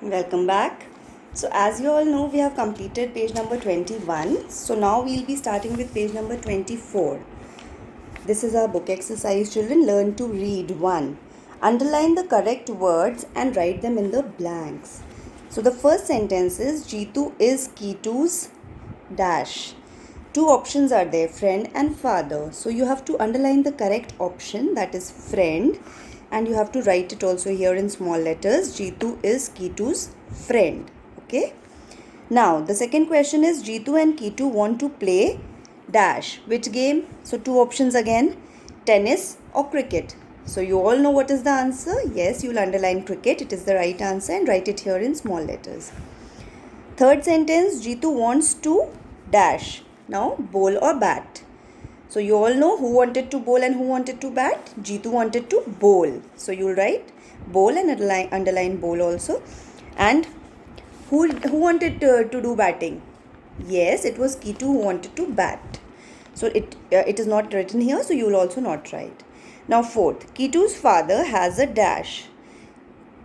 Welcome back. So as you all know, we have completed page number 21. So now we'll be starting with page number 24. This is our book exercise. Children, learn to read. 1. Underline the correct words and write them in the blanks. So the first sentence is Jitu is Kitu's dash. Two options are there, friend and father. So you have to underline the correct option, that is friend, and you have to write it also here in small letters. Jitu is Kitu's friend. Okay. Now the second question is Jitu and Kitu want to play dash. Which game? So two options again, tennis or cricket. So you all know what is the answer. Yes, you'll underline cricket. It is the right answer and write it here in small letters. Third sentence, Jitu wants to dash. Now bowl or bat. So you all know who wanted to bowl and who wanted to bat. Jitu wanted to bowl. So you'll write bowl and underline bowl also. And who wanted to do batting? Yes, it was Kitu who wanted to bat. So it is not written here, so you will also not write. Now fourth, Kitu's father has a dash.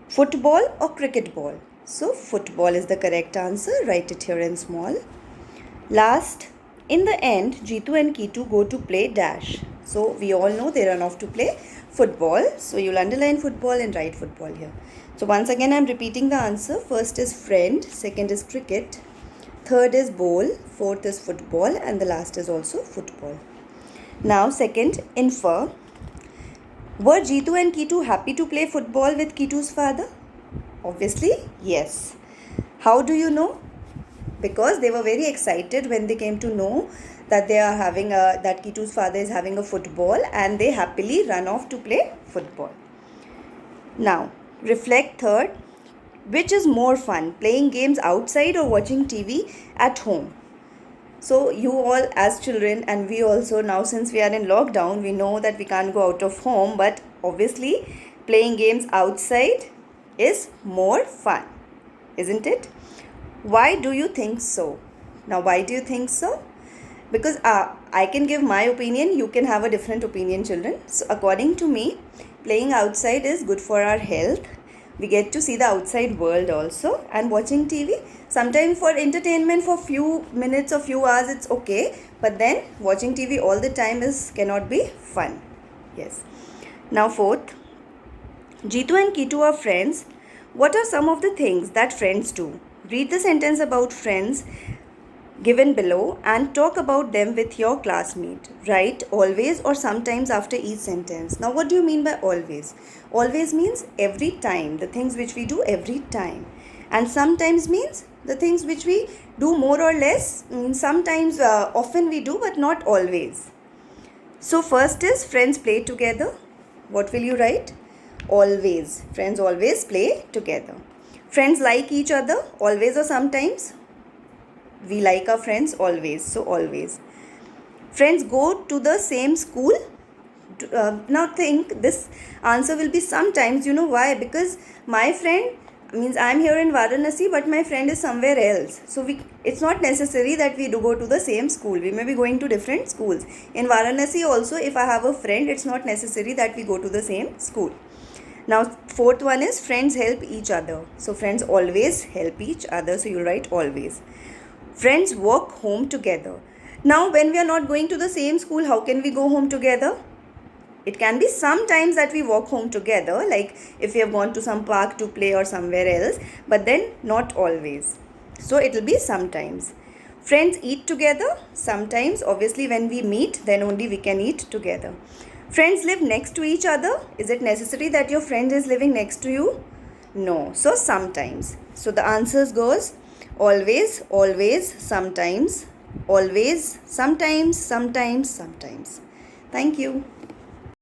Football or cricket ball? So football is the correct answer. Write it here in small. Last, in the end, Jitu and Kitu go to play dash. So we all know they run off to play football. So you'll underline football and write football here. So once again, I'm repeating the answer. First is friend, second is cricket, third is bowl, fourth is football, and the last is also football. Now second, infer. Were Jitu and Kitu happy to play football with Kitu's father? Obviously, yes. How do you know? Because they were very excited when they came to know that that Kitu's father is having a football, and they happily run off to play football. Now, reflect third. Which is more fun, playing games outside or watching TV at home? So you all as children, and we also now, since we are in lockdown, we know that we can't go out of home, but obviously playing games outside is more fun, isn't it? Why do you think so? Now, why do you think so? Because I can give my opinion, you can have a different opinion, children. So according to me, playing outside is good for our health. We get to see the outside world also, and watching TV, sometimes for entertainment for few minutes or few hours it's okay, but then watching TV all the time cannot be fun. Yes. Now fourth, Jitu and Kitu are friends. What are some of the things that friends do? Read the sentence about friends given below and talk about them with your classmate. Write always or sometimes after each sentence. Now what do you mean by always? Always means every time, the things which we do every time. And sometimes means the things which we do more or less. Sometimes often we do, but not always. So first is friends play together. What will you write? Always. Friends always play together. Friends like each other, always or sometimes? We like our friends always, so always. Friends go to the same school. Now think, this answer will be sometimes. You know why? Because my friend, means I am here in Varanasi, but my friend is somewhere else. So it's not necessary that we do go to the same school. We may be going to different schools. In Varanasi also, if I have a friend, it's not necessary that we go to the same school. Now fourth one is friends help each other. So friends always help each other. So you'll write always. Friends walk home together. Now when we are not going to the same school, how can we go home together? It can be sometimes that we walk home together, like if we have gone to some park to play or somewhere else, but then not always. So it will be sometimes. Friends eat together. Sometimes, obviously when we meet, then only we can eat together. Friends live next to each other. Is it necessary that your friend is living next to you? No. So sometimes. So the answers goes always, always, sometimes, always, sometimes, sometimes, sometimes. Thank you.